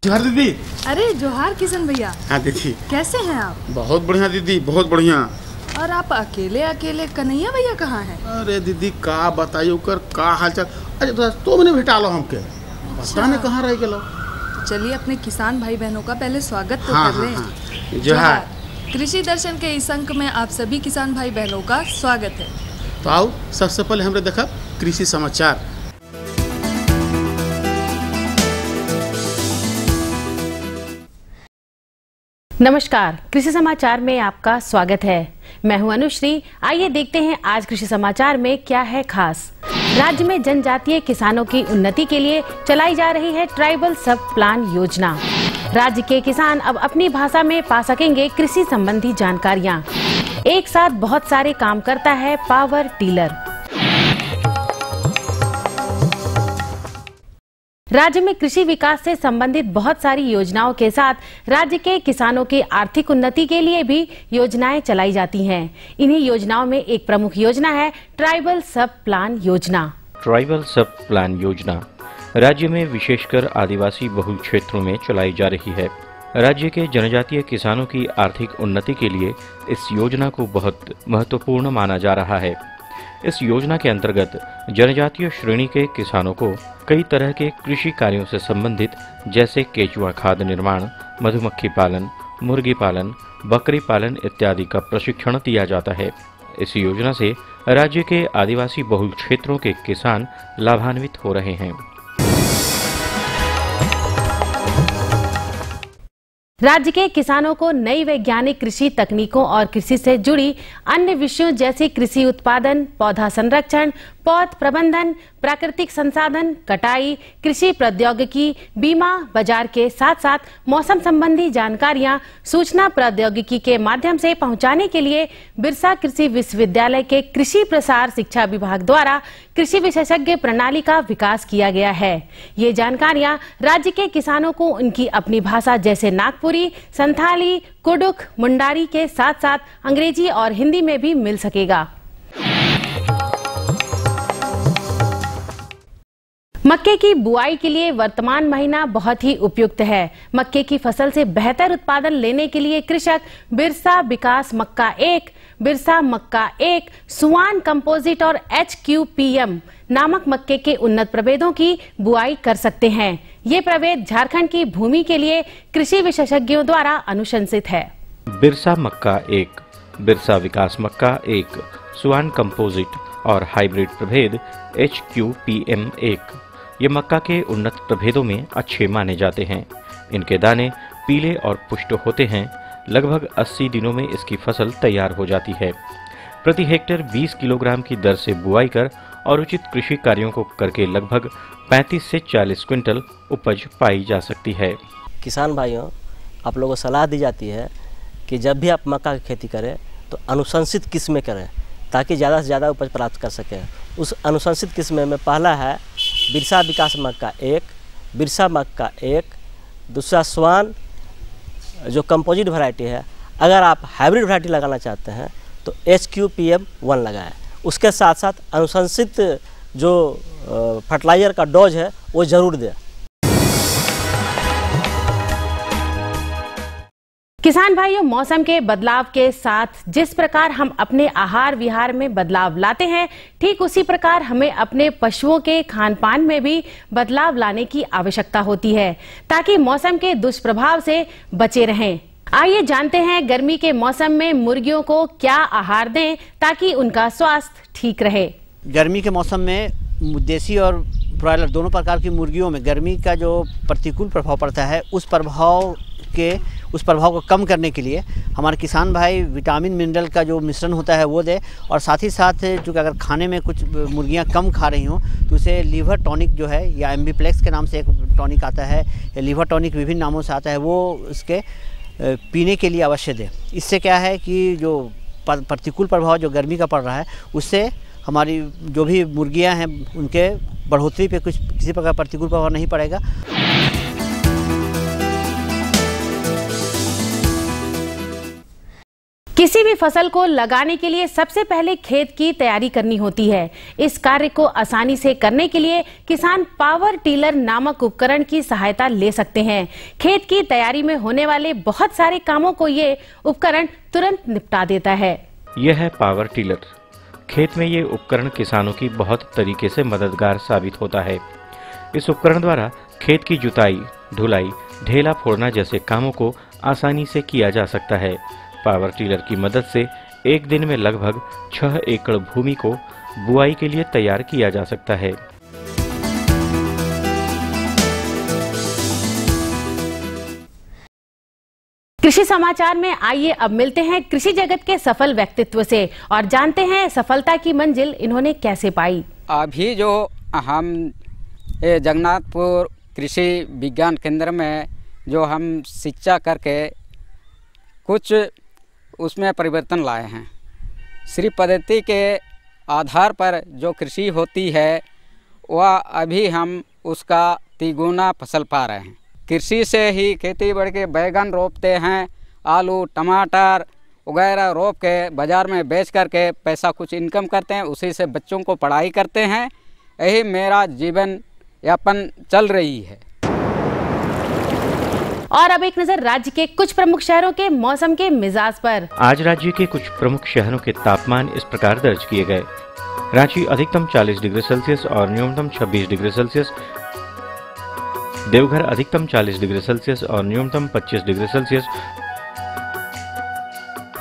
जोहार दीदी। अरे जोहार किशन भैया। हाँ दीदी। कैसे हैं आप? बहुत बढ़िया दीदी, बहुत बढ़िया। और आप अकेले अकेले कन्हैया भैया कहाँ हैं? अरे दीदी का बताइए ओकर का हालचाल। अरे तो मैंने भेटा लो हमके, पता नहीं कहाँ रह गए। तो चलिए अपने किसान भाई बहनों का पहले स्वागत तो हाँ, कर लें। हाँ। जोहार। कृषि दर्शन के इस अंक में आप सभी किसान भाई बहनों का स्वागत है। तो आओ सबसे पहले हमने देखा कृषि समाचार। नमस्कार, कृषि समाचार में आपका स्वागत है। मैं हूं अनुश्री। आइए देखते हैं आज कृषि समाचार में क्या है खास। राज्य में जनजातीय किसानों की उन्नति के लिए चलाई जा रही है ट्राइबल सब प्लान योजना। राज्य के किसान अब अपनी भाषा में पा सकेंगे कृषि संबंधी जानकारियां। एक साथ बहुत सारे काम करता है पावर टिलर। राज्य में कृषि विकास से संबंधित बहुत सारी योजनाओं के साथ राज्य के किसानों की आर्थिक उन्नति के लिए भी योजनाएं चलाई जाती हैं। इन्हीं योजनाओं में एक प्रमुख योजना है ट्राइबल सब प्लान योजना। ट्राइबल सब प्लान योजना राज्य में विशेषकर आदिवासी बहुल क्षेत्रों में चलाई जा रही है। राज्य के जनजातीय किसानों की आर्थिक उन्नति के लिए इस योजना को बहुत महत्वपूर्ण माना जा रहा है। इस योजना के अंतर्गत जनजातीय श्रेणी के किसानों को कई तरह के कृषि कार्यों से संबंधित जैसे केचुआ खाद निर्माण, मधुमक्खी पालन, मुर्गी पालन, बकरी पालन इत्यादि का प्रशिक्षण दिया जाता है। इस योजना से राज्य के आदिवासी बहुल क्षेत्रों के किसान लाभान्वित हो रहे हैं। राज्य के किसानों को नई वैज्ञानिक कृषि तकनीकों और कृषि से जुड़ी अन्य विषयों जैसे कृषि उत्पादन, पौधा संरक्षण, पौध प्रबंधन, प्राकृतिक संसाधन, कटाई, कृषि प्रौद्योगिकी, बीमा, बाजार के साथ साथ मौसम संबंधी जानकारियां सूचना प्रौद्योगिकी के माध्यम से पहुंचाने के लिए बिरसा कृषि विश्वविद्यालय के कृषि प्रसार शिक्षा विभाग द्वारा कृषि विशेषज्ञ प्रणाली का विकास किया गया है। ये जानकारियां राज्य के किसानों को उनकी अपनी भाषा जैसे नागपुरी, संथाली, कुडुख, मुंडारी के साथ साथ अंग्रेजी और हिंदी में भी मिल सकेगा। मक्के की बुआई के लिए वर्तमान महीना बहुत ही उपयुक्त है। मक्के की फसल से बेहतर उत्पादन लेने के लिए कृषक बिरसा विकास मक्का 1, बिरसा मक्का 1, सुवान कंपोजिट और HQPM नामक मक्के के उन्नत प्रभेदों की बुआई कर सकते हैं। ये प्रभेद झारखंड की भूमि के लिए कृषि विशेषज्ञों द्वारा अनुशंसित है। बिरसा मक्का 1, बिरसा विकास मक्का 1, सुवान कंपोजिट और हाइब्रिड प्रभेद HQPM 1 ये मक्का के उन्नत प्रभेदों में अच्छे माने जाते हैं। इनके दाने पीले और पुष्ट होते हैं। लगभग 80 दिनों में इसकी फसल तैयार हो जाती है। प्रति हेक्टेयर 20 किलोग्राम की दर से बुआई कर और उचित कृषि कार्यों को करके लगभग 35 से 40 क्विंटल उपज पाई जा सकती है। किसान भाइयों, आप लोगों को सलाह दी जाती है कि जब भी आप मक्का की खेती करें तो अनुशंसित किस्में करें ताकि ज़्यादा से ज़्यादा उपज प्राप्त कर सकें। उस अनुशंसित किस्में में पहला है बिरसा विकास मक्का 1, बिरसा मक्का 1, दूसरा स्वान जो कंपोजिट वैरायटी है। अगर आप हाइब्रिड वैरायटी लगाना चाहते हैं तो HQPM 1 लगाएं। उसके साथ साथ अनुशंसित जो फर्टिलाइज़र का डोज है वो ज़रूर दें। किसान भाइयों, मौसम के बदलाव के साथ जिस प्रकार हम अपने आहार विहार में बदलाव लाते हैं, ठीक उसी प्रकार हमें अपने पशुओं के खान पान में भी बदलाव लाने की आवश्यकता होती है ताकि मौसम के दुष्प्रभाव से बचे रहें। आइए जानते हैं गर्मी के मौसम में मुर्गियों को क्या आहार दें ताकि उनका स्वास्थ्य ठीक रहे। गर्मी के मौसम में देसी और ब्रॉयलर दोनों प्रकार की मुर्गियों में गर्मी का जो प्रतिकूल प्रभाव पड़ता है उस प्रभाव को कम करने के लिए हमारे किसान भाई विटामिन मिनरल का जो मिश्रण होता है वो दे। और साथ ही साथ चूँकि अगर खाने में कुछ मुर्गियां कम खा रही हों तो उसे लीवर टॉनिक जो है या एम्बीप्लेक्स के नाम से एक टॉनिक आता है या लीवर टॉनिक विभिन्न नामों से आता है, वो उसके पीने के लिए अवश्य दे। इससे क्या है कि जो प्रतिकूल प्रभाव जो गर्मी का पड़ रहा है उससे हमारी जो भी मुर्गियां हैं उनके बढ़ोतरी पे किसी प्रकार प्रतिकूल प्रभाव नहीं पड़ेगा। किसी भी फसल को लगाने के लिए सबसे पहले खेत की तैयारी करनी होती है। इस कार्य को आसानी से करने के लिए किसान पावर टिलर नामक उपकरण की सहायता ले सकते हैं। खेत की तैयारी में होने वाले बहुत सारे कामों को ये उपकरण तुरंत निपटा देता है। यह है पावर टिलर। खेत में ये उपकरण किसानों की बहुत तरीके से मददगार साबित होता है। इस उपकरण द्वारा खेत की जुताई, ढुलाई, ढेला फोड़ना जैसे कामों को आसानी से किया जा सकता है। पावर टिलर की मदद से एक दिन में लगभग 6 एकड़ भूमि को बुआई के लिए तैयार किया जा सकता है। कृषि समाचार में आइए अब मिलते हैं कृषि जगत के सफल व्यक्तित्व से और जानते हैं सफलता की मंजिल इन्होंने कैसे पाई। अभी जो हम जगन्नाथपुर कृषि विज्ञान केंद्र में जो हम शिक्षा करके कुछ उसमें परिवर्तन लाए हैं। श्री पद्धति के आधार पर जो कृषि होती है वह अभी हम उसका तिगुना फसल पा रहे हैं। कृषि से ही खेती बढ़ के बैगन रोपते हैं, आलू, टमाटर वगैरह रोप के बाज़ार में बेच करके पैसा कुछ इनकम करते हैं, उसी से बच्चों को पढ़ाई करते हैं। यही मेरा जीवन यापन चल रही है। और अब एक नजर राज्य के कुछ प्रमुख शहरों के मौसम के मिजाज पर। आज राज्य के कुछ प्रमुख शहरों के तापमान इस प्रकार दर्ज किए गए। रांची अधिकतम 40 डिग्री सेल्सियस और न्यूनतम 26 डिग्री सेल्सियस। देवघर अधिकतम 40 डिग्री सेल्सियस और न्यूनतम 25 डिग्री सेल्सियस।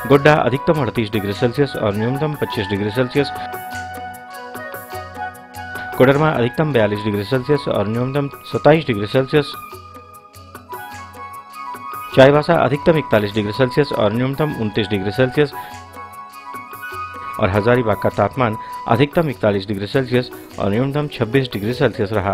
गोड्डा अधिकतम 38 डिग्री सेल्सियस और न्यूनतम 25 डिग्री सेल्सियस। कोडरमा अधिकतम 42 डिग्री सेल्सियस और न्यूनतम 27 डिग्री सेल्सियस। चाईबासा अधिकतम 41 डिग्री सेल्सियस और न्यूनतम 29 डिग्री सेल्सियस। और हजारीबाग का तापमान अधिकतम 41 डिग्री सेल्सियस और न्यूनतम 26 डिग्री सेल्सियस रहा।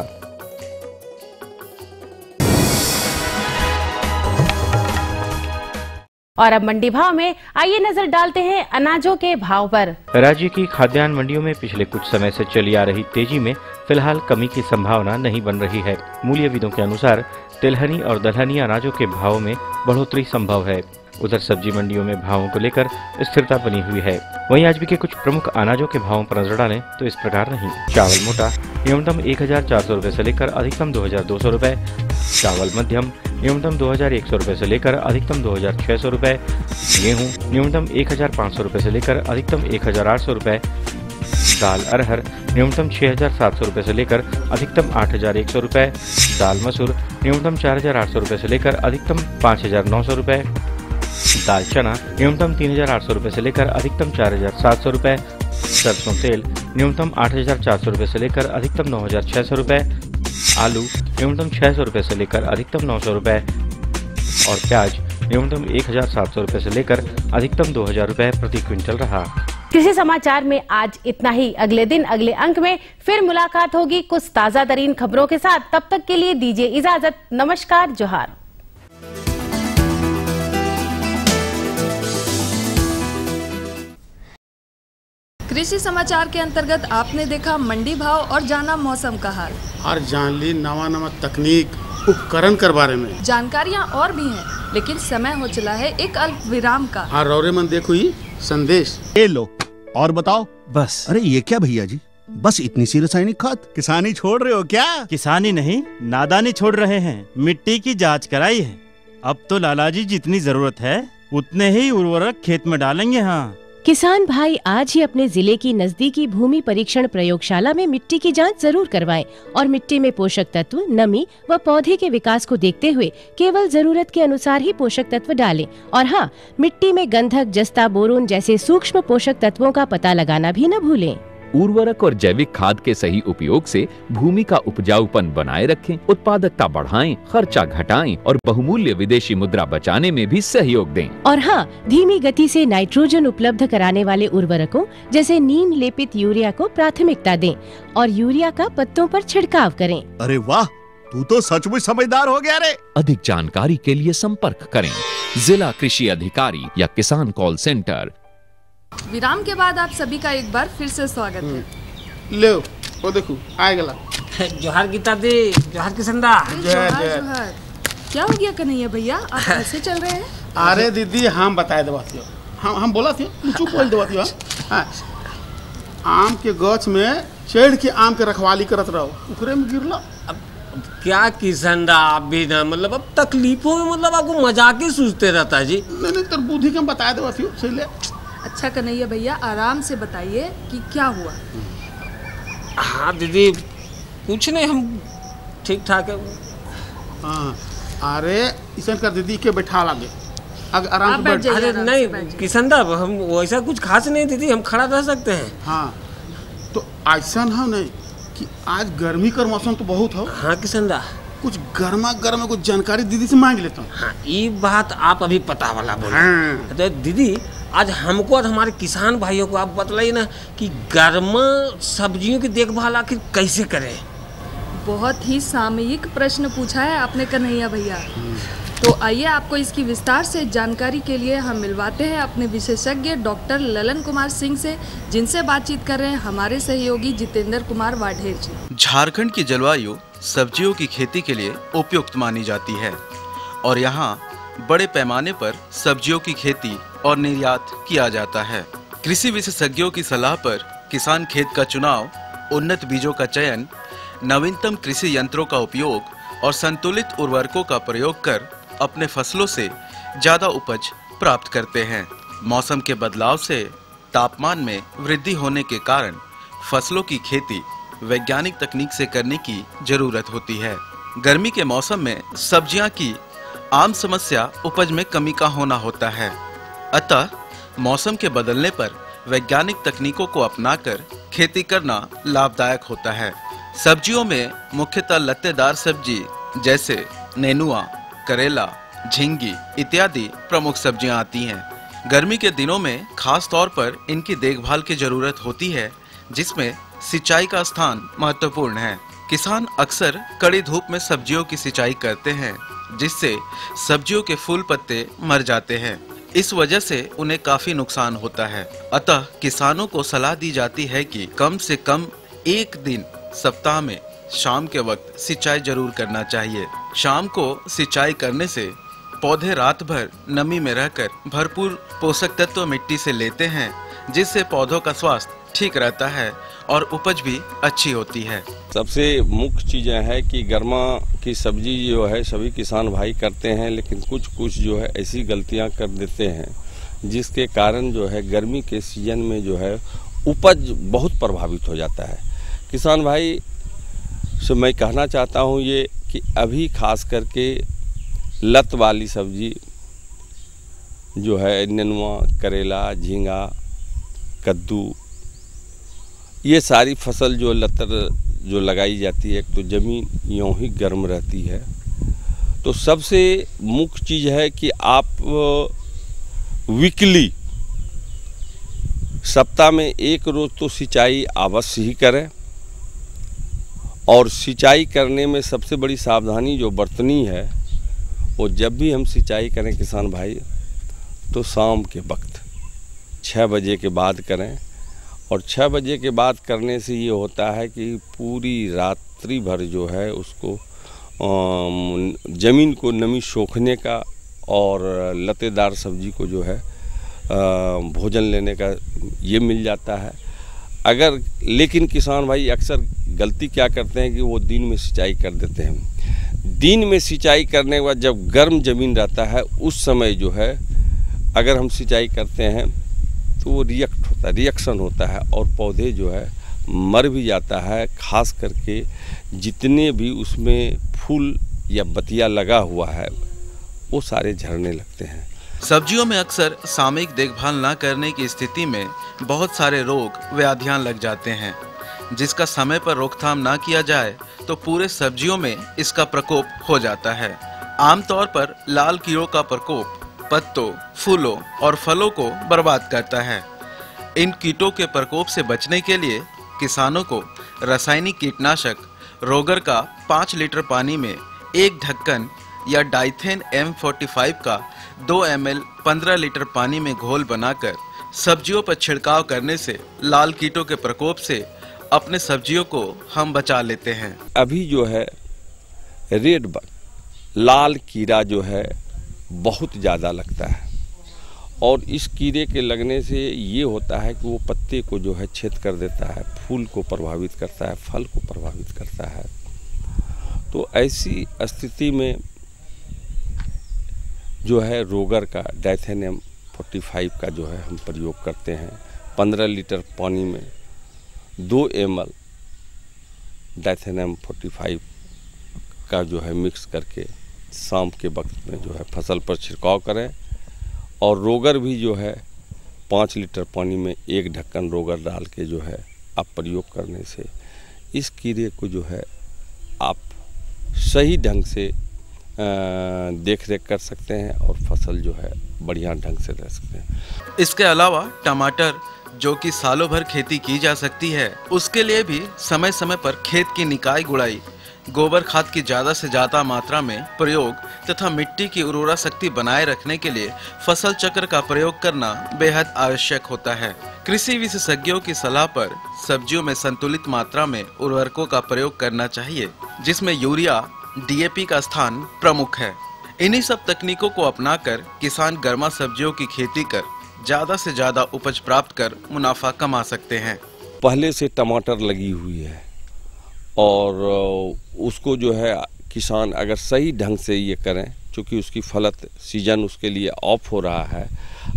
और अब मंडी भाव में आइए नजर डालते हैं अनाजों के भाव पर। राज्य की खाद्यान्न मंडियों में पिछले कुछ समय से चली आ रही तेजी में फिलहाल कमी की संभावना नहीं बन रही है। मूल्यविदों के अनुसार तिलहनी और दलहनी अनाजों के भावों में बढ़ोतरी संभव है। उधर सब्जी मंडियों में भावों को लेकर स्थिरता बनी हुई है। वहीं आज भी के कुछ प्रमुख अनाजों के भावों पर नजर डालें तो इस प्रकार नहीं। चावल मोटा न्यूनतम 1400 रुपए से लेकर अधिकतम 2200 रुपए। चावल मध्यम न्यूनतम 2100 रुपए से लेकर अधिकतम 2600 रुपए। गेहूं न्यूनतम 1500 रुपए से लेकर अधिकतम 1800 रुपए। दाल अरहर न्यूनतम 6700 रुपए से लेकर अधिकतम 8100 रुपए। दाल मसूर न्यूनतम 4800 रुपए से लेकर अधिकतम 5900 रुपए। दाल चना न्यूनतम 3800 रुपए से लेकर अधिकतम 4700 रुपए। सरसों तेल न्यूनतम 8400 रुपए से लेकर अधिकतम 9600 रुपए। आलू न्यूनतम 600 रुपए से लेकर अधिकतम 900 रुपए। और प्याज न्यूनतम 1700 रुपए से लेकर अधिकतम 2000 रुपए प्रति क्विंटल रहा। कृषि समाचार में आज इतना ही। अगले दिन अगले अंक में फिर मुलाकात होगी कुछ ताजा तरीन खबरों के साथ। तब तक के लिए दीजिए इजाजत। नमस्कार, जोहार। कृषि समाचार के अंतर्गत आपने देखा मंडी भाव और जाना मौसम का हाल। और जान ली नवा तकनीक उपकरण के बारे में। जानकारियाँ और भी हैं, लेकिन समय हो चला है एक अल्प विराम का। और रौरे मन देखो ही संदेश। ये लो और बताओ। बस। अरे ये क्या भैया जी, बस इतनी सी रासायनिक खाद? किसानी छोड़ रहे हो क्या? किसानी नहीं, नादानी छोड़ रहे हैं। मिट्टी की जांच कराई है। अब तो लालाजी जितनी जरूरत है उतने ही उर्वरक खेत में डालेंगे। हाँ, किसान भाई आज ही अपने जिले की नजदीकी भूमि परीक्षण प्रयोगशाला में मिट्टी की जांच जरूर करवाएं और मिट्टी में पोषक तत्व, नमी व पौधे के विकास को देखते हुए केवल जरूरत के अनुसार ही पोषक तत्व डालें। और हाँ, मिट्टी में गंधक, जस्ता, बोरोन जैसे सूक्ष्म पोषक तत्वों का पता लगाना भी न भूलें। उर्वरक और जैविक खाद के सही उपयोग से भूमि का उपजाऊपन बनाए रखें, उत्पादकता बढ़ाएं, खर्चा घटाएं और बहुमूल्य विदेशी मुद्रा बचाने में भी सहयोग दें। और हाँ, धीमी गति से नाइट्रोजन उपलब्ध कराने वाले उर्वरकों जैसे नीम लेपित यूरिया को प्राथमिकता दें और यूरिया का पत्तों पर छिड़काव करें। अरे वाह, तू तो सचमुच समझदार हो गया रे। अधिक जानकारी के लिए संपर्क करें जिला कृषि अधिकारी या किसान कॉल सेंटर। विराम के बाद आप सभी का एक बार फिर से स्वागत है। ले वो देखो आ गला। जोहार गीता दी, जोहार किसंदा। क्या हो गया कन्हैया भैया, आप कैसे चल रहे हैं? अरे दीदी हम बताए दे हम बोला थे चुप बोल देवा थी हाँ आम के गछ में चढ़ के आम के रखवाली करत रहो उकरे में गिरला। अब क्या किशन दा आप भी ना मतलब अब तकलीफों में मतलब आपको मजाक ही सूझते रहता है जी। नहीं तर बुद्धि के बता देवा थी सही ले। अच्छा कन्हैया भैया आराम से बताइए कि क्या हुआ। हाँ दीदी कुछ नहीं हम ठीक ठाक है। हाँ अरे ईसन कर दीदी के बैठा लागे अगर आराम से बैठ। अरे नहीं किशन दा हम वैसा कुछ खास नहीं दीदी हम खड़ा रह सकते हैं। हाँ तो ऐसा है नहीं कि आज गर्मी का मौसम तो बहुत हो। हाँ किशन दा कुछ गर्मा गर्म कुछ जानकारी दीदी से मांग लेता हूँ। हाँ ये बात आप अभी पता वाला बोले। हाँ। तो दीदी आज हमको और हमारे किसान भाइयों को आप बतलाइए ना कि गर्म सब्जियों की देखभाल आखिर कैसे करें। बहुत ही सामयिक प्रश्न पूछा है आपने कन्हैया भैया। तो आइए आपको इसकी विस्तार से जानकारी के लिए हम मिलवाते हैं अपने विशेषज्ञ डॉक्टर ललन कुमार सिंह से, जिनसे बातचीत कर रहे हैं हमारे सहयोगी जितेंद्र कुमार वाढेर जी। झारखंड की जलवायु सब्जियों की खेती के लिए उपयुक्त मानी जाती है और यहाँ बड़े पैमाने पर सब्जियों की खेती और निर्यात किया जाता है। कृषि विशेषज्ञों की सलाह पर किसान खेत का चुनाव, उन्नत बीजों का चयन, नवीनतम कृषि यंत्रों का उपयोग और संतुलित उर्वरकों का प्रयोग कर अपने फसलों से ज्यादा उपज प्राप्त करते हैं। मौसम के बदलाव से तापमान में वृद्धि होने के कारण फसलों की खेती वैज्ञानिक तकनीक से करने की जरूरत होती है। गर्मी के मौसम में सब्जियां की आम समस्या उपज में कमी का होना होता है। अतः मौसम के बदलने पर वैज्ञानिक तकनीकों को अपनाकर खेती करना लाभदायक होता है। सब्जियों में मुख्यतः लत्तेदार सब्जी जैसे नेनुआ, करेला, झींगी इत्यादि प्रमुख सब्जियां आती हैं। गर्मी के दिनों में खास तौर पर इनकी देखभाल की जरूरत होती है, जिसमें सिंचाई का स्थान महत्वपूर्ण है। किसान अक्सर कड़ी धूप में सब्जियों की सिंचाई करते हैं, जिससे सब्जियों के फूल पत्ते मर जाते हैं। इस वजह से उन्हें काफी नुकसान होता है। अतः किसानों को सलाह दी जाती है कि कम से कम एक दिन सप्ताह में शाम के वक्त सिंचाई जरूर करना चाहिए। शाम को सिंचाई करने से पौधे रात भर नमी में रहकर भरपूर पोषक तत्व मिट्टी से लेते हैं, जिससे पौधों का स्वास्थ्य ठीक रहता है और उपज भी अच्छी होती है। सबसे मुख्य चीज़ें है कि गर्मा की सब्जी जो है सभी किसान भाई करते हैं, लेकिन कुछ जो है ऐसी गलतियां कर देते हैं जिसके कारण जो है गर्मी के सीजन में जो है उपज बहुत प्रभावित हो जाता है। किसान भाई से मैं कहना चाहता हूँ ये कि अभी खास करके लत वाली सब्जी जो है नेनुआ, करेला, झींगा, कद्दू, ये सारी फसल जो लतर जो लगाई जाती है, तो ज़मीन यूँ ही गर्म रहती है। तो सबसे मुख्य चीज़ है कि आप वीकली सप्ताह में एक रोज़ तो सिंचाई अवश्य ही करें। और सिंचाई करने में सबसे बड़ी सावधानी जो बरतनी है वो जब भी हम सिंचाई करें किसान भाई तो शाम के वक्त 6 बजे के बाद करें। और 6 बजे के बाद करने से ये होता है कि पूरी रात्रि भर जो है उसको ज़मीन को नमी सोखने का और लतेदार सब्जी को जो है भोजन लेने का ये मिल जाता है। अगर लेकिन किसान भाई अक्सर गलती क्या करते हैं कि वो दिन में सिंचाई कर देते हैं। दिन में सिंचाई करने के बाद जब गर्म ज़मीन रहता है उस समय जो है अगर हम सिंचाई करते हैं तो वो रिएक्शन होता है और पौधे जो है मर भी जाता है। खास करके जितने भी उसमें फूल या बतिया लगा हुआ है वो सारे झड़ने लगते हैं। सब्जियों में अक्सर सामयिक देखभाल न करने की स्थिति में बहुत सारे रोग व्याधियां लग जाते हैं, जिसका समय पर रोकथाम न किया जाए तो पूरे सब्जियों में इसका प्रकोप हो जाता है। आमतौर पर लाल कीड़ों का प्रकोप पत्तों, फूलों और फलों को बर्बाद करता है। इन कीटों के प्रकोप से बचने के लिए किसानों को रासायनिक कीटनाशक रोगर का 5 लीटर पानी में 1 ढक्कन या डाइथेन M45 का 2 ml 15 लीटर पानी में घोल बनाकर सब्जियों पर छिड़काव करने से लाल कीटों के प्रकोप से अपने सब्जियों को हम बचा लेते हैं। अभी जो है रेड बग लाल कीड़ा जो है बहुत ज़्यादा लगता है और इस कीड़े के लगने से ये होता है कि वो पत्ते को जो है छेद कर देता है, फूल को प्रभावित करता है, फल को प्रभावित करता है। तो ऐसी स्थिति में जो है रोगर का डाइथेनियम 45 का जो है हम प्रयोग करते हैं। 15 लीटर पानी में 2 ml डाइथेनियम 45 का जो है मिक्स करके शाम के वक्त में जो है फसल पर छिड़काव करें। और रोगर भी जो है 5 लीटर पानी में 1 ढक्कन रोगर डाल के जो है आप प्रयोग करने से इस कीड़े को जो है आप सही ढंग से देख रेख कर सकते हैं और फसल जो है बढ़िया ढंग से रह सकते हैं। इसके अलावा टमाटर जो कि सालों भर खेती की जा सकती है, उसके लिए भी समय समय पर खेत की निकाई गुड़ाई, गोबर खाद की ज्यादा से ज्यादा मात्रा में प्रयोग तथा मिट्टी की उर्वरा शक्ति बनाए रखने के लिए फसल चक्र का प्रयोग करना बेहद आवश्यक होता है। कृषि विशेषज्ञों की सलाह पर सब्जियों में संतुलित मात्रा में उर्वरकों का प्रयोग करना चाहिए, जिसमें यूरिया, DAP का स्थान प्रमुख है। इन्हीं सब तकनीकों को अपनाकर किसान गर्मा सब्जियों की खेती कर ज्यादा से ज्यादा उपज प्राप्त कर मुनाफा कमा सकते हैं। पहले से टमाटर लगी हुई है और उसको जो है किसान अगर सही ढंग से ये करें, चूँकि उसकी फलत सीजन उसके लिए ऑफ हो रहा है,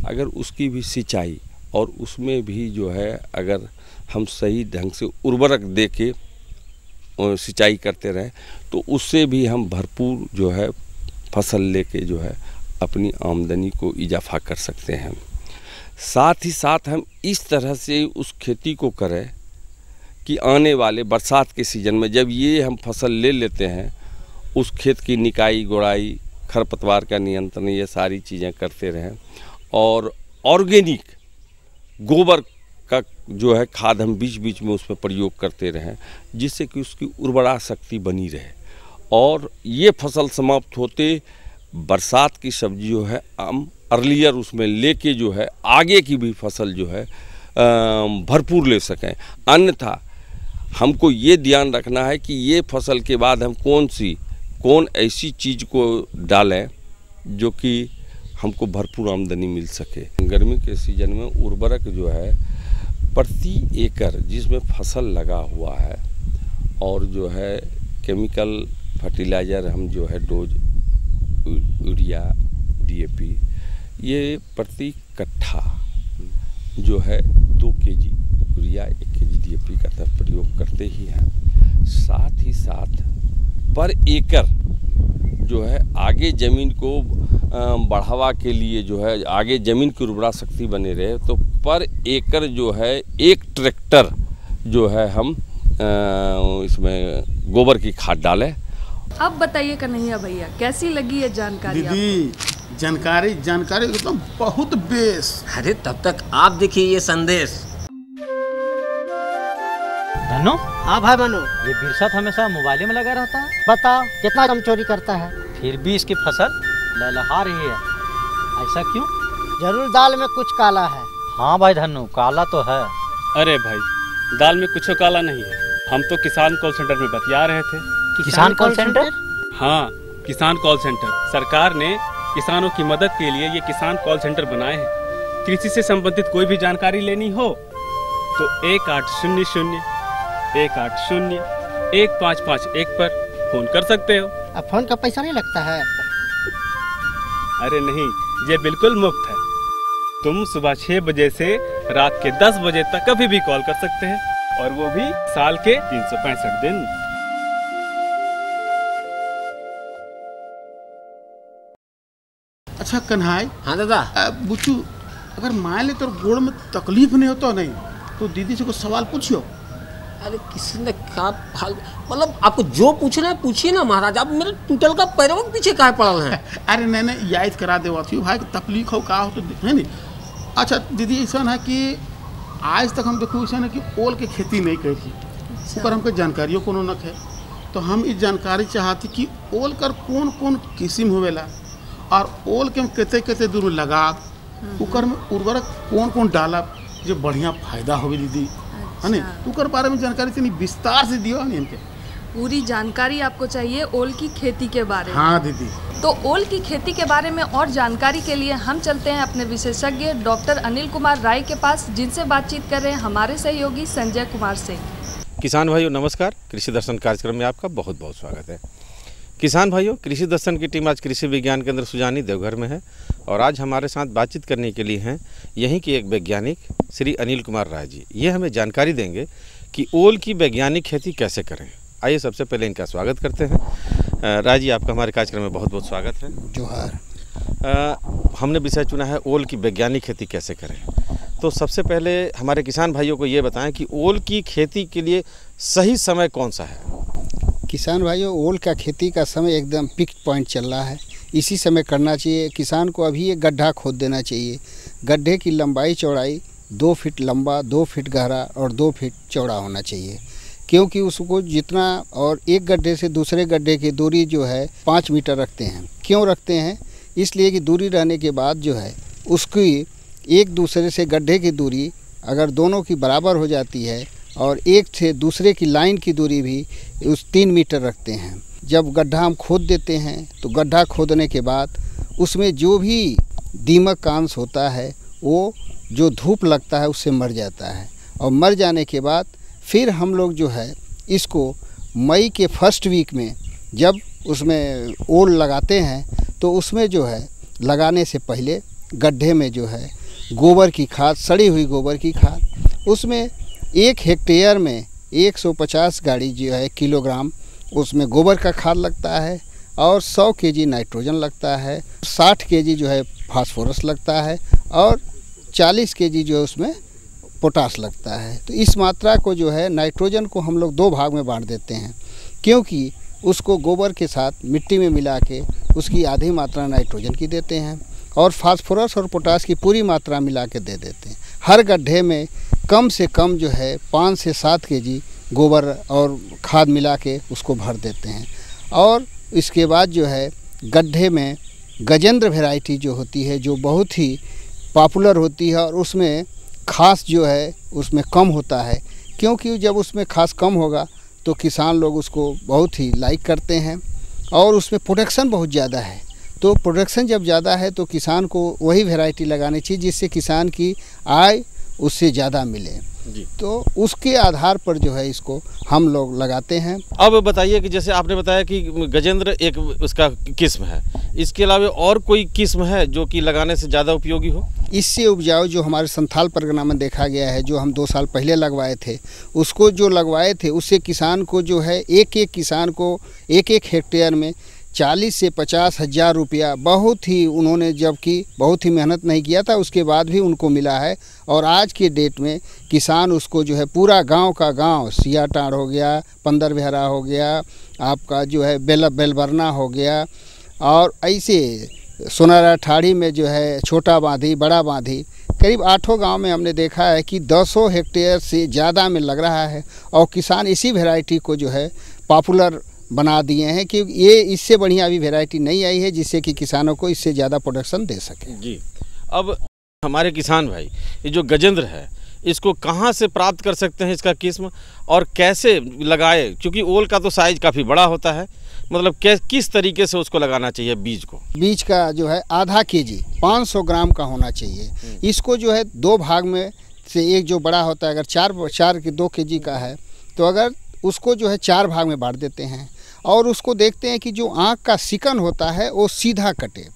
अगर उसकी भी सिंचाई और उसमें भी जो है अगर हम सही ढंग से उर्वरक दे के सिंचाई करते रहें तो उससे भी हम भरपूर जो है फसल लेके जो है अपनी आमदनी को इजाफा कर सकते हैं। साथ ही साथ हम इस तरह से उस खेती को करें कि आने वाले बरसात के सीज़न में जब ये हम फसल ले लेते हैं, उस खेत की निकाई गुड़ाई, खरपतवार का नियंत्रण, ये सारी चीज़ें करते रहें और ऑर्गेनिक गोबर का जो है खाद हम बीच बीच में उसमें प्रयोग करते रहें, जिससे कि उसकी उर्वरा शक्ति बनी रहे। और ये फसल समाप्त होते बरसात की सब्जी जो है हम अर्लियर उसमें लेके जो है आगे की भी फसल जो है भरपूर ले सकें। अन्यथा हमको ये ध्यान रखना है कि ये फसल के बाद हम कौन ऐसी चीज़ को डालें जो कि हमको भरपूर आमदनी मिल सके। गर्मी के सीज़न में उर्वरक जो है प्रति एकड़ जिसमें फसल लगा हुआ है और जो है केमिकल फर्टिलाइज़र हम जो है डोज यूरिया, DAP, ये प्रति कट्ठा जो है 2 kg यूरिया 1 kg DAP का प्रयोग करते ही हैं। साथ ही साथ पर एकड़ जो है आगे ज़मीन को बढ़ावा के लिए जो है आगे ज़मीन की उर्वरा शक्ति बने रहे, तो पर एकड़ जो है 1 ट्रैक्टर जो है हम इसमें गोबर की खाद डालें। अब बताइए कन्हैया भैया, कैसी लगी ये जानकारी? दीदी जानकारी तो बहुत बेस। अरे तब तक आप देखिए ये संदेश। धनु? हाँ भाई मनु। ये बिरसत हमेशा मोबाइल में लगा रहता है। बताओ कितना कम चोरी करता है, फिर भी इसकी फसल लहलहा रही है, ऐसा क्यों? जरूर दाल में कुछ काला है। हाँ भाई धनु, काला तो है। अरे भाई, दाल में कुछ काला नहीं है। हम तो किसान कॉल सेंटर में बतिया रहे थे। किसान कॉल सेंटर? हाँ, किसान कॉल सेंटर। सरकार ने किसानों की मदद के लिए ये किसान कॉल सेंटर बनाए हैं। कृषि से संबंधित कोई भी जानकारी लेनी हो तो 1800-180-1551 पर फोन कर सकते हो। अब फोन का पैसा नहीं लगता है? अरे नहीं, ये बिल्कुल मुफ्त है। तुम सुबह 6 बजे से रात के 10 बजे तक कभी भी कॉल कर सकते हैं, और वो भी साल के 365 दिन। अच्छा कन्हाई। हाँ दादा। बुच्चू, अगर मान ले तो गोड़ में तकलीफ नहीं होता नहीं तो दीदी से कुछ सवाल पूछियो। अरे किसी ने क्या मतलब आपको जो पूछना है पूछिए ना महाराज। आप मेरे टूटल का पैरों के पीछे काहे पड़ल हैं? अरे नहीं याद करा देवा थी भाई, तकलीफ हो का हो तो है नहीं। अच्छा दीदी, ऐसा है कि आज तक हम देखो ऐसा है कि ओल के खेती नहीं करी थी, ऊपर हमको जानकारियों कोनो न है, तो हम इस जानकारी चाहती कि ओल कर कौन कौन किस्म होवेला और ओल के हम केते दूर लगा, उकर में उर्वरक कौन कौन डाला जो बढ़िया फायदा होवे दीदी, है नहीं? उकर बारे में जानकारी तनी विस्तार से दियो नहीं हमके। पूरी जानकारी आपको चाहिए ओल की खेती के बारे में? हाँ दीदी। तो ओल की खेती के बारे में और जानकारी के लिए हम चलते हैं अपने विशेषज्ञ डॉक्टर अनिल कुमार राय के पास, जिनसे बातचीत कर रहे हैं हमारे सहयोगी संजय कुमार सिंह। किसान भाइयों नमस्कार, कृषि दर्शन कार्यक्रम में आपका बहुत बहुत स्वागत है। किसान भाइयों, कृषि दर्शन की टीम आज कृषि विज्ञान केंद्र सुजानी देवघर में है और आज हमारे साथ बातचीत करने के लिए हैं यहीं के एक वैज्ञानिक श्री अनिल कुमार राय जी। ये हमें जानकारी देंगे कि ओल की वैज्ञानिक खेती कैसे करें। आइए सबसे पहले इनका स्वागत करते हैं। राय जी, आपका हमारे कार्यक्रम में बहुत बहुत स्वागत है। जोहार। हमने विषय चुना है ओल की वैज्ञानिक खेती कैसे करें। तो सबसे पहले हमारे किसान भाइयों को ये बताएं कि ओल की खेती के लिए सही समय कौन सा है। किसान भाइयों, ओल का खेती का समय एकदम पिक पॉइंट चल रहा है, इसी समय करना चाहिए। किसान को अभी एक गड्ढा खोद देना चाहिए। गड्ढे की लंबाई चौड़ाई 2 फीट लंबा, 2 फीट गहरा और 2 फीट चौड़ा होना चाहिए, क्योंकि उसको जितना और एक गड्ढे से दूसरे गड्ढे की दूरी जो है 5 मीटर रखते हैं। क्यों रखते हैं? इसलिए कि दूरी रहने के बाद जो है उसकी एक दूसरे से गड्ढे की दूरी अगर दोनों की बराबर हो जाती है और एक से दूसरे की लाइन की दूरी भी उस 3 मीटर रखते हैं। जब गड्ढा हम खोद देते हैं तो गड्ढा खोदने के बाद उसमें जो भी दीमक का अंश होता है वो जो धूप लगता है उससे मर जाता है, और मर जाने के बाद फिर हम लोग जो है इसको मई के फर्स्ट वीक में जब उसमें ओल लगाते हैं तो उसमें जो है लगाने से पहले गड्ढे में जो है गोबर की खाद, सड़ी हुई गोबर की खाद, उसमें 1 हेक्टेयर में 150 गाड़ी जो है किलोग्राम उसमें गोबर का खाद लगता है और 100 केजी नाइट्रोजन लगता है, 60 केजी जो है फास्फोरस लगता है और 40 केजी जो है उसमें पोटास लगता है। तो इस मात्रा को जो है नाइट्रोजन को हम लोग 2 भाग में बांट देते हैं, क्योंकि उसको गोबर के साथ मिट्टी में मिला के उसकी आधी मात्रा नाइट्रोजन की देते हैं और फास्फोरस और पोटास की पूरी मात्रा मिला के दे देते हैं। हर गड्ढे में कम से कम जो है 5 से 7 केजी गोबर और खाद मिला के उसको भर देते हैं। और इसके बाद जो है गड्ढे में गजेंद्र वैरायटी जो होती है, जो बहुत ही पॉपुलर होती है और उसमें खास जो है उसमें कम होता है, क्योंकि जब उसमें खास कम होगा तो किसान लोग उसको बहुत ही लाइक करते हैं और उसमें प्रोडक्शन बहुत ज़्यादा है। तो प्रोडक्शन जब ज़्यादा है तो किसान को वही वैरायटी लगानी चाहिए जिससे किसान की आय उससे ज़्यादा मिले जी। तो उसके आधार पर जो है इसको हम लोग लगाते हैं। अब बताइए कि जैसे आपने बताया कि गजेंद्र एक उसका किस्म है, इसके अलावा और कोई किस्म है जो कि लगाने से ज़्यादा उपयोगी हो? इससे उपजाऊ जो हमारे संथाल परगना में देखा गया है, जो हम 2 साल पहले लगवाए थे, उसको जो लगवाए थे उससे किसान को जो है एक किसान को एक हेक्टेयर में 40 से 50 हज़ार रुपया बहुत ही उन्होंने, जबकि बहुत ही मेहनत नहीं किया था, उसके बाद भी उनको मिला है। और आज के डेट में किसान उसको जो है पूरा गांव का गांव, सियाटाड़ हो गया, पंदरबेहरा हो गया, आपका जो है बेलबरना हो गया, और ऐसे सोनारा ठाड़ी में जो है छोटा बांधी, बड़ा बांधी, करीब 8 गांव में हमने देखा है कि 200 हेक्टेयर से ज़्यादा में लग रहा है। और किसान इसी वैरायटी को जो है पॉपुलर बना दिए हैं, क्योंकि ये इससे बढ़िया अभी वैरायटी नहीं आई है जिससे कि किसानों को इससे ज़्यादा प्रोडक्शन दे सके जी। अब हमारे किसान भाई, ये जो गजेंद्र है इसको कहाँ से प्राप्त कर सकते हैं, इसका किस्म, और कैसे लगाए? क्योंकि ओल का तो साइज काफ़ी बड़ा होता है, मतलब किस तरीके से उसको लगाना चाहिए बीज को? बीज का जो है आधा केजी 500 ग्राम का होना चाहिए। इसको जो है 2 भाग में से एक जो बड़ा होता है, अगर 4 के 2 केजी का है तो अगर उसको जो है 4 भाग में बांट देते हैं और उसको देखते हैं कि जो आँख का सिकन होता है वो सीधा कटे,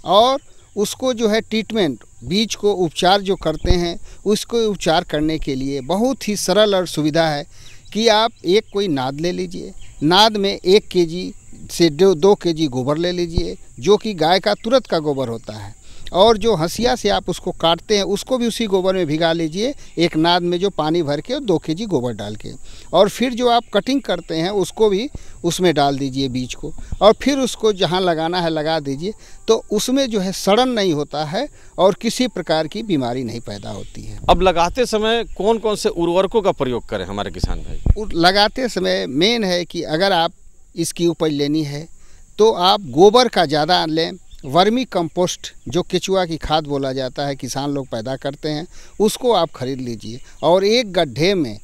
और उसको जो है ट्रीटमेंट, बीज को उपचार जो करते हैं, उसको उपचार करने के लिए बहुत ही सरल और सुविधा है कि आप एक कोई नाद ले लीजिए, नाद में 1 केजी से 2 केजी गोबर ले लीजिए, जो कि गाय का तुरंत का गोबर होता है, और जो हंसिया से आप उसको काटते हैं उसको भी उसी गोबर में भिगा लीजिए, एक नाद में जो पानी भर के 2 केजी गोबर डाल के, और फिर जो आप कटिंग करते हैं उसको भी उसमें डाल दीजिए बीज को, और फिर उसको जहां लगाना है लगा दीजिए। तो उसमें जो है सड़न नहीं होता है और किसी प्रकार की बीमारी नहीं पैदा होती है। अब लगाते समय कौन कौन से उर्वरकों का प्रयोग करें हमारे किसान भाई? लगाते समय मेन है कि अगर आप इसकी उपज लेनी है तो आप गोबर का ज़्यादा लें, वर्मी कंपोस्ट जो केचुआ की खाद बोला जाता है, किसान लोग पैदा करते हैं, उसको आप खरीद लीजिए, और एक गड्ढे में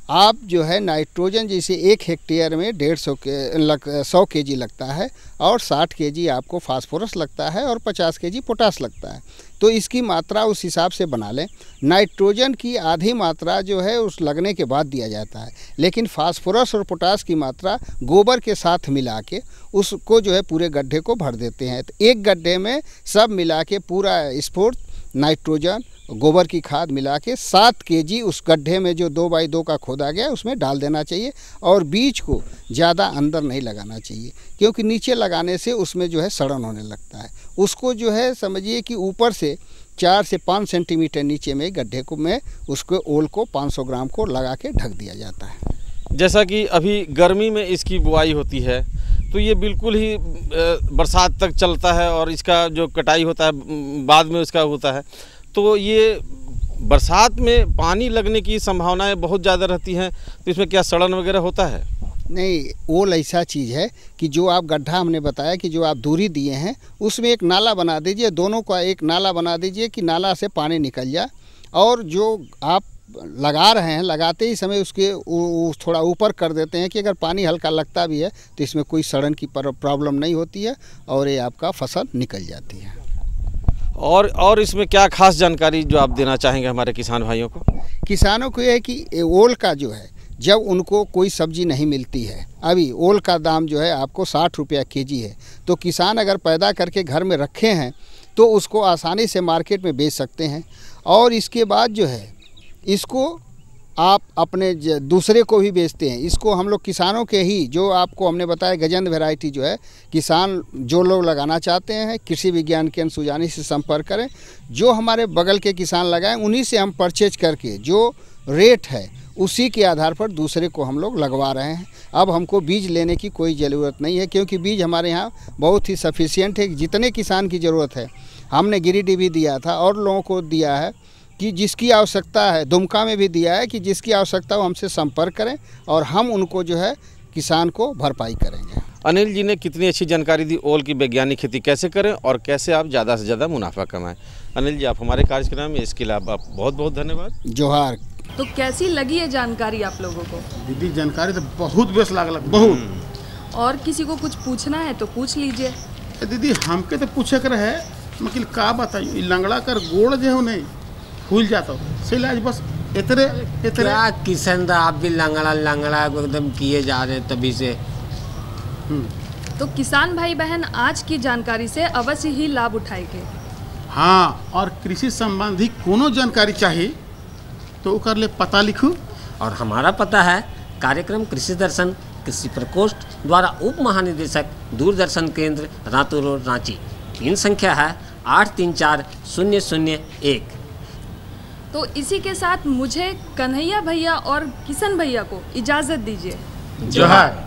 आप जो है नाइट्रोजन जैसे 1 हेक्टेयर में 100 केजी लगता है और 60 केजी आपको फास्फोरस लगता है और 50 केजी पोटास लगता है। तो इसकी मात्रा उस हिसाब से बना लें। नाइट्रोजन की आधी मात्रा जो है उस लगने के बाद दिया जाता है, लेकिन फास्फोरस और पोटास की मात्रा गोबर के साथ मिला के उसको जो है पूरे गड्ढे को भर देते हैं। तो एक गड्ढे में सब मिला के पूरा स्फूर्त नाइट्रोजन गोबर की खाद मिला के 7 केजी उस गड्ढे में जो 2 बाई 2 का खोदा गया उसमें डाल देना चाहिए और बीज को ज़्यादा अंदर नहीं लगाना चाहिए, क्योंकि नीचे लगाने से उसमें जो है सड़न होने लगता है। उसको जो है समझिए कि ऊपर से 4 से 5 सेंटीमीटर नीचे में गड्ढे को में उसको ओल को 500 ग्राम को लगा के ढक दिया जाता है। जैसा कि अभी गर्मी में इसकी बुआई होती है तो ये बिल्कुल ही बरसात तक चलता है और इसका जो कटाई होता है बाद में उसका होता है, तो ये बरसात में पानी लगने की संभावनाएं बहुत ज़्यादा रहती हैं, तो इसमें क्या सड़न वगैरह होता है? नहीं, ओल ऐसा चीज़ है कि जो आप गड्ढा हमने बताया कि जो आप दूरी दिए हैं उसमें एक नाला बना दीजिए, दोनों का एक नाला बना दीजिए कि नाला से पानी निकल जाए, और जो आप लगा रहे हैं लगाते ही समय उसके थोड़ा ऊपर कर देते हैं कि अगर पानी हल्का लगता भी है तो इसमें कोई सड़न की प्रॉब्लम नहीं होती है और ये आपका फसल निकल जाती है। और इसमें क्या खास जानकारी जो आप देना चाहेंगे हमारे किसान भाइयों को? किसानों को यह है कि ओल का जो है जब उनको कोई सब्जी नहीं मिलती है, अभी ओल का दाम जो है आपको 60 रुपया केजी है, तो किसान अगर पैदा करके घर में रखे हैं तो उसको आसानी से मार्केट में बेच सकते हैं। और इसके बाद जो है इसको आप अपने दूसरे को भी बेचते हैं। इसको हम लोग किसानों के ही जो आपको हमने बताया गजेंद्र वैरायटी जो है, किसान जो लोग लगाना चाहते हैं कृषि विज्ञान केंद्र सुजानी से संपर्क करें। जो हमारे बगल के किसान लगाएं उन्हीं से हम परचेज करके जो रेट है उसी के आधार पर दूसरे को हम लोग लगवा रहे हैं। अब हमको बीज लेने की कोई ज़रूरत नहीं है, क्योंकि बीज हमारे यहाँ बहुत ही सफिशिएंट है। जितने किसान की ज़रूरत है हमने गिरिडीह भी दिया था और लोगों को दिया है कि जिसकी आवश्यकता है, दुमका में भी दिया है कि जिसकी आवश्यकता हो हमसे संपर्क करें और हम उनको जो है किसान को भरपाई करेंगे। अनिल जी ने कितनी अच्छी जानकारी दी, ओल की वैज्ञानिक खेती कैसे करें और कैसे आप ज़्यादा से ज़्यादा मुनाफा कमाएं। अनिल जी, आप हमारे कार्यक्रम में इसके लिए आप बहुत बहुत धन्यवाद। जोहार। तो कैसी लगी है जानकारी आप लोगों को? दीदी जानकारी तो बहुत बेस लागल, बहुत। और किसी को कुछ पूछना है तो पूछ लीजिए। दीदी हमके तो पूछे कर है, मतलब का बताइए लंगड़ा कर गोड़ जो है नहीं फूल जाता हो सही आज बस इतने क्या किशन दा आप भी लंगड़ा एकदम किए जा रहे हैं तभी से। तो किसान भाई बहन आज की जानकारी से अवश्य ही लाभ उठाएंगे। हाँ, और कृषि संबंधी कोनो जानकारी चाहिए तो कर ले पता लिखू। और हमारा पता है कार्यक्रम कृषि दर्शन कृषि प्रकोष्ठ द्वारा उप महानिदेशक दूरदर्शन केंद्र रातू रोड रांची। पिन संख्या है 834001। तो इसी के साथ मुझे कन्हैया भैया और किशन भैया को इजाज़त दीजिए। जोहार।